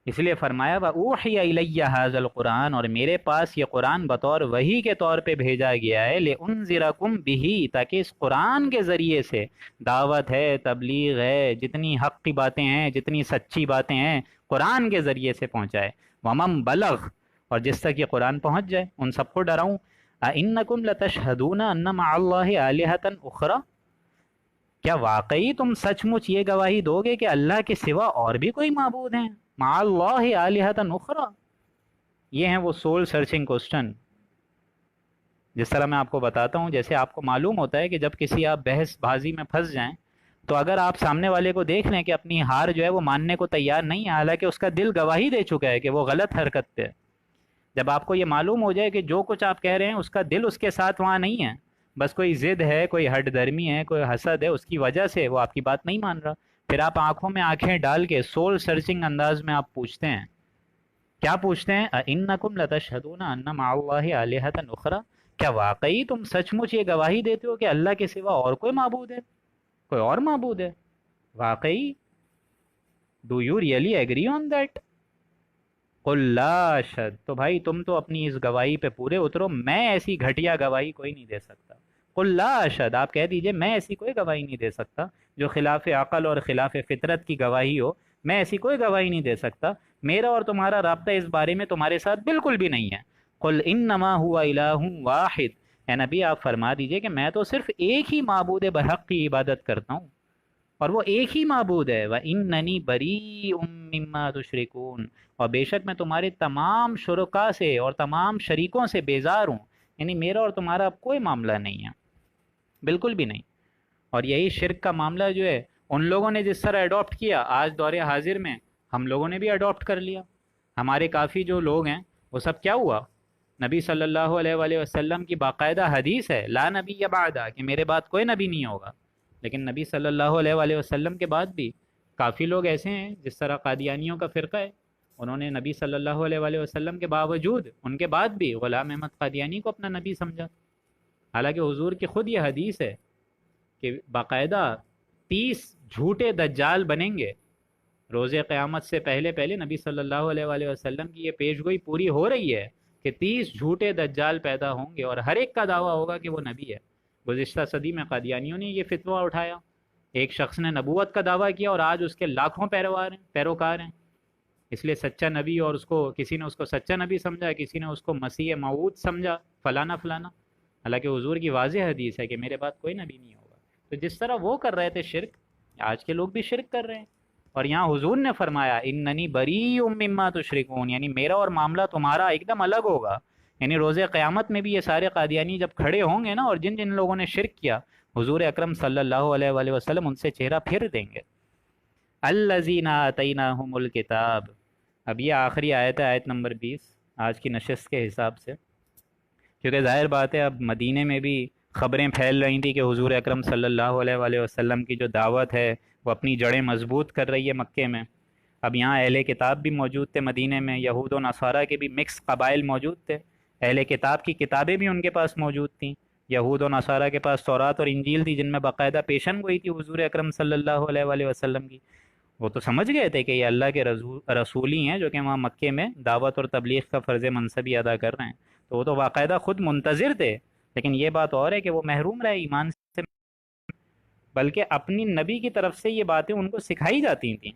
اس لیے فرمایا وَأُوحِيَ إِلَيَّ هَذَا الْقُرْآنُ، اور میرے پاس یہ قرآن بطور وحی کے طور پہ بھیجا گیا ہے. لِأُنذِرَكُم بِهِ، تاکہ اس قرآن کے ذریعے سے دعوت ہے، تبلیغ ہے، جتنی حق کی باتیں ہیں، جتنی سچی باتیں ہیں، قرآن کے ذریعے سے پہنچائے. وَمَن بَلَغَ، اور جس تک یہ قرآن پہنچ جائے ان سب کو ڈراؤں. أَإِنَّكُمْ لَتَشْهَدُونَ أَنَّ مَعَ اللَّهِ آلِهَةً أُخْرَى، کیا واقعی تم سچ مچ یہ گواہی دو گے کہ اللہ کے سوا اور بھی کوئی معبود ہیں؟ مع اللہ آلہۃ اخری، یہ ہیں وہ سول سرچنگ کوسچن. جس طرح میں آپ کو بتاتا ہوں، جیسے آپ کو معلوم ہوتا ہے کہ جب کسی آپ بحث بازی میں پھنس جائیں تو اگر آپ سامنے والے کو دیکھ لیں کہ اپنی ہار جو ہے وہ ماننے کو تیار نہیں ہے، حالانکہ اس کا دل گواہی دے چکا ہے کہ وہ غلط حرکت پہ، جب آپ کو یہ معلوم ہو جائے کہ جو کچھ آپ کہہ رہے ہیں اس کا دل اس کے ساتھ وہاں نہیں ہے، بس کوئی ضد ہے، کوئی ہٹ درمی ہے، کوئی حسد ہے، اس کی وجہ سے وہ آپ کی بات نہیں مان رہا، پھر آپ آنکھوں میں آنکھیں ڈال کے سول سرچنگ انداز میں آپ پوچھتے ہیں. کیا پوچھتے ہیں؟ اِنَّكُمْ لَتَشْهَدُونَ أَنَّ مَعَ اللَّهِ آلِهَةً أُخْرَى، کیا واقعی تم سچ مچ یہ گواہی دیتے ہو کہ اللہ کے سوا اور کوئی معبود ہے، کوئی اور معبود ہے؟ واقعی do you really agree on that? قُل لَا أَشْهَدُ، تو بھائی تم تو اپنی اس گواہی پہ پورے اترو، میں ایسی گھٹیا گواہی کوئی نہیں دے سکتا. قُل لَا أَشْهَدُ، آپ کہہ دیجئے میں ایسی کوئی گواہی نہیں دے سکتا جو خلاف عقل اور خلاف فطرت کی گواہی ہو، میں ایسی کوئی گواہی نہیں دے سکتا. میرا اور تمہارا رابطہ اس بارے میں تمہارے ساتھ بالکل بھی نہیں ہے. قُلْ إِنَّمَا هُوَ إِلَٰهٌ وَاحِدٌ، اے نبی آپ فرما دیجئے کہ میں تو صرف ایک ہی معبود برحق کی عبادت کرتا ہوں، اور وہ ایک ہی معبود ہے. وَإِنَّنِي بَرِيءٌ مِّمَّا تُشْرِكُونَ، اور بے شک میں تمہارے تمام شرکا سے اور تمام شریکوں سے بیزار ہوں. یعنی میرا اور تمہارا اب کوئی معاملہ نہیں ہے، بالکل بھی نہیں. اور یہی شرک کا معاملہ جو ہے ان لوگوں نے جس طرح اڈاپٹ کیا، آج دور حاضر میں ہم لوگوں نے بھی اڈاپٹ کر لیا. ہمارے کافی جو لوگ ہیں وہ سب کیا ہوا، نبی صلی اللہ علیہ وآلہ وسلم کی باقاعدہ حدیث ہے لا نبی بعد، کہ میرے بعد کوئی نبی نہیں ہوگا، لیکن نبی صلی اللہ علیہ وآلہ وسلم کے بعد بھی کافی لوگ ایسے ہیں جس طرح قادیانیوں کا فرقہ ہے، انہوں نے نبی صلی اللہ علیہ وآلہ وسلم کے باوجود ان کے بعد بھی غلام احمد قادیانی کو اپنا نبی سمجھا، حالانکہ حضور کی خود یہ حدیث ہے کہ باقاعدہ 30 جھوٹے دجال بنیں گے روز قیامت سے پہلے پہلے۔ نبی صلی اللہ علیہ وآلہ وسلم کی یہ پیشگوئی پوری ہو رہی ہے کہ 30 جھوٹے دجال پیدا ہوں گے اور ہر ایک کا دعویٰ ہوگا کہ وہ نبی ہے۔ گزشتہ صدی میں قادیانیوں نے یہ فتویٰ اٹھایا، ایک شخص نے نبوت کا دعویٰ کیا اور آج اس کے لاکھوں پیروکار ہیں۔ اس لیے سچا نبی، اور اس کو کسی نے اس کو سچا نبی سمجھا، کسی نے اس کو مسیح موعود سمجھا، فلانا فلانا، حالانکہ حضور کی واضح حدیث ہے کہ میرے بعد کوئی نبی نہیں ہوگا۔ تو جس طرح وہ کر رہے تھے شرک، آج کے لوگ بھی شرک کر رہے ہیں، اور یہاں حضور نے فرمایا اننی بریء مما تشرکون، یعنی میرا اور معاملہ تمہارا ایک دم الگ ہوگا۔ یعنی روز قیامت میں بھی یہ سارے قادیانی جب کھڑے ہوں گے نا، اور جن جن لوگوں نے شرک کیا، حضور اکرم صلی اللہ علیہ وآلہ وسلم ان سے چہرہ پھیر دیں گے۔ الذین آتیناہم الکتاب، اب یہ آخری آیت ہے، آیت نمبر 20 آج کی نشست کے حساب سے، کیونکہ ظاہر بات ہے اب مدینے میں بھی خبریں پھیل رہی تھیں کہ حضور اکرم صلی اللہ علیہ وآلہ وسلم کی جو دعوت ہے وہ اپنی جڑیں مضبوط کر رہی ہے مکے میں۔ اب یہاں اہل کتاب بھی موجود تھے مدینے میں، یہود و نصارہ کے بھی مکس قبائل موجود تھے، اہل کتاب کی کتابیں بھی ان کے پاس موجود تھیں، یہود و نصارہ کے پاس تورات اور انجیل تھی جن میں باقاعدہ پیشن گوئی تھی حضور اکرم صلی اللہ علیہ وآلہ وسلم کی۔ وہ تو سمجھ گئے تھے کہ یہ اللہ کے رسول ہی ہیں جو کہ وہاں مکے میں دعوت اور تبلیغ کا فرض منصبی ادا کر رہے ہیں، تو وہ تو باقاعدہ خود منتظر تھے۔ لیکن یہ بات اور ہے کہ وہ محروم رہے ایمان سے، بلکہ اپنی نبی کی طرف سے یہ باتیں ان کو سکھائی جاتی تھیں۔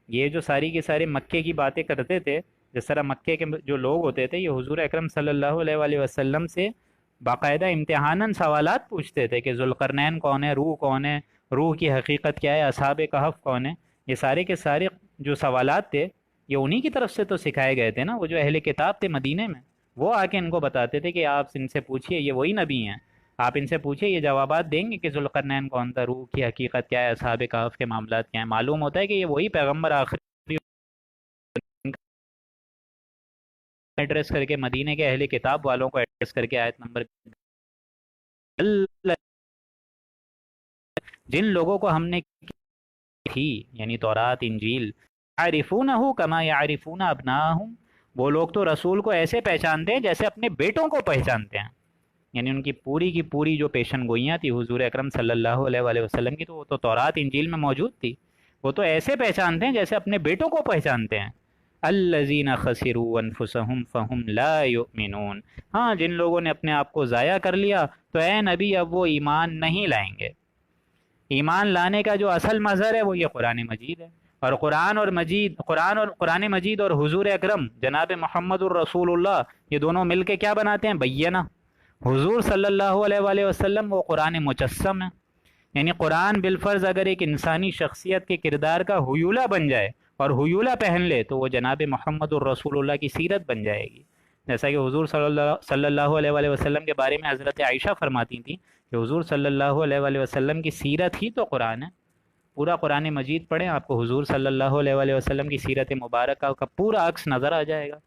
یہ جو ساری کے سارے مکے کی باتیں کرتے تھے، جس طرح مکے کے جو لوگ ہوتے تھے یہ حضور اکرم صلی اللہ علیہ وآلہ وسلم سے باقاعدہ امتحاناً سوالات پوچھتے تھے کہ ذوالقرنین کون ہے، روح کون ہے، روح کی حقیقت کیا ہے، اصحاب کہف کون ہے۔ یہ سارے کے سارے جو سوالات تھے یہ انہی کی طرف سے تو سکھائے گئے تھے نا، وہ جو اہل کتاب تھے مدینے میں، وہ آ کے ان کو بتاتے تھے کہ آپ ان سے پوچھئے، یہ وہی نبی ہیں، آپ ان سے پوچھئے، یہ جوابات دیں گے کہ ذوالقرنین کون تھا، روح کی حقیقت کیا ہے، اصحاب کہف کے معاملات کیا ہیں۔ معلوم ہوتا ہے کہ یہ وہی پیغمبر آخری ایڈریس کر کے مدینے کے اہل کتاب والوں کو ایڈریس کر کے آیت نمبر جن لوگوں کو ہم نے تھی یعنی تورات انجیل، یعرفونہ کما یعرفون ابناءہم، وہ لوگ تو رسول کو ایسے پہچانتے ہیں جیسے اپنے بیٹوں کو پہچانتے ہیں۔ یعنی ان کی پوری جو پیشن گوئیاں تھی حضور اکرم صلی اللہ علیہ وآلہ وسلم کی، تو وہ تو تورات انجیل میں موجود تھی، وہ تو ایسے پہچانتے ہیں جیسے اپنے بیٹوں کو پہچانتے ہیں۔ الذین خسروا انفسہم فہم لا یؤمنون، ہاں جن لوگوں نے اپنے آپ کو ضائع کر لیا تو اے نبی اب وہ ایمان نہیں لائیں گے۔ ایمان لانے کا جو اصل مظہر ہے وہ یہ قرآن مجید ہے، اور قرآن مجید اور حضور اکرم جناب محمد الرسول اللہ، یہ دونوں مل کے کیا بناتے ہیں؟ بینہ۔ حضور صلی اللہ علیہ وآلہ وسلم وہ قرآن مجسم ہے، یعنی قرآن بالفرض اگر ایک انسانی شخصیت کے کردار کا حیولہ بن جائے اور حیولہ پہن لے تو وہ جناب محمد الرسول اللہ کی سیرت بن جائے گی۔ جیسا کہ حضور صلی اللہ علیہ وآلہ وسلم کے بارے میں حضرت عائشہ فرماتی تھیں کہ حضور صلی اللہ علیہ وآلہ وسلم کی سیرت ہی تو قرآن ہے۔ پورا قرآن مجید پڑھیں، آپ کو حضور صلی اللہ علیہ وآلہ وسلم کی سیرت مبارکہ کا پورا عکس نظر آ جائے گا۔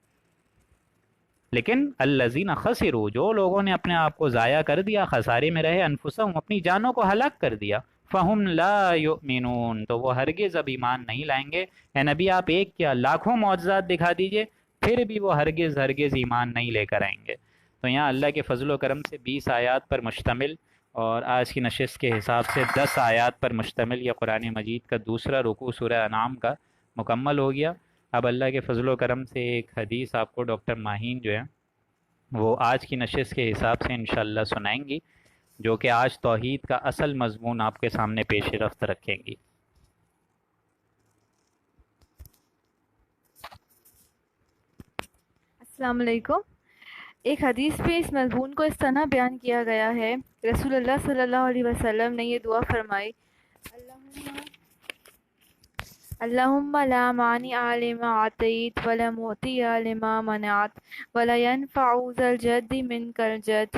لیکن الذین خسروا، جو لوگوں نے اپنے آپ کو ضائع کر دیا، خسارے میں رہے، انفسہم، اپنی جانوں کو ہلاک کر دیا، فہم لا یؤمنون، تو وہ ہرگز اب ایمان نہیں لائیں گے۔ اے نبی آپ ایک کیا لاکھوں معجزات دکھا دیجئے، پھر بھی وہ ہرگز ایمان نہیں لے کر آئیں گے۔ تو یہاں اللہ کے فضل و کرم سے 20 آیات پر مشتمل اور آج کی نشست کے حساب سے 10 آیات پر مشتمل یہ قرآن مجید کا دوسرا رکوع سورہ انعام کا مکمل ہو گیا۔ اب اللہ کے فضل و کرم سے ایک حدیث آپ کو ڈاکٹر ماہین جو ہے وہ آج کی نشست کے حساب سے انشاءاللہ سنائیں گی، جو کہ آج توحید کا اصل مضمون آپ کے سامنے پیش رفت رکھیں گی۔ السلام علیکم۔ ایک حدیث میں اس مضمون کو اس طرح بیان کیا گیا ہے، رسول اللہ صلی اللہ علیہ وسلم نے یہ دعا فرمائی، اللہم لا مانع لما اعطیت ولا معطی لما منعت ولا ينفع ذا الجد منک الجد،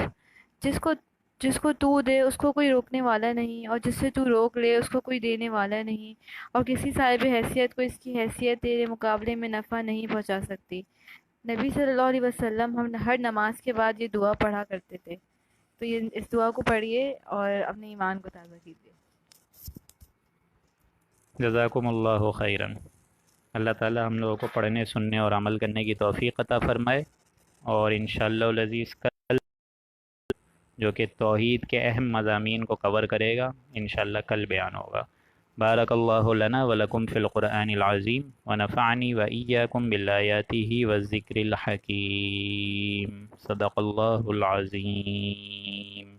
جس کو تو دے اس کو کوئی روکنے والا نہیں، اور جس سے تو روک لے اس کو کوئی دینے والا نہیں، اور کسی صاحب حیثیت کو اس کی حیثیت تیرے مقابلے میں نفع نہیں پہنچا سکتی۔ نبی صلی اللہ علیہ وسلم ہم ہر نماز کے بعد یہ دعا پڑھا کرتے تھے، تو یہ اس دعا کو پڑھیے اور اپنے ایمان کو تازہ کیجیے۔ جزاکم اللہ خیرا۔ اللہ تعالی ہم لوگوں کو پڑھنے سننے اور عمل کرنے کی توفیق عطا فرمائے، اور انشاءاللہ العزیز کل جو کہ توحید کے اہم مضامین کو کور کرے گا انشاءاللہ کل بیان ہوگا۔ بارک اللہ لنا ولکم فی القرآن العظیم ونفعنی وإیاکم بالآیاتہ والذکر الحکیم۔ صدق اللہ العظیم۔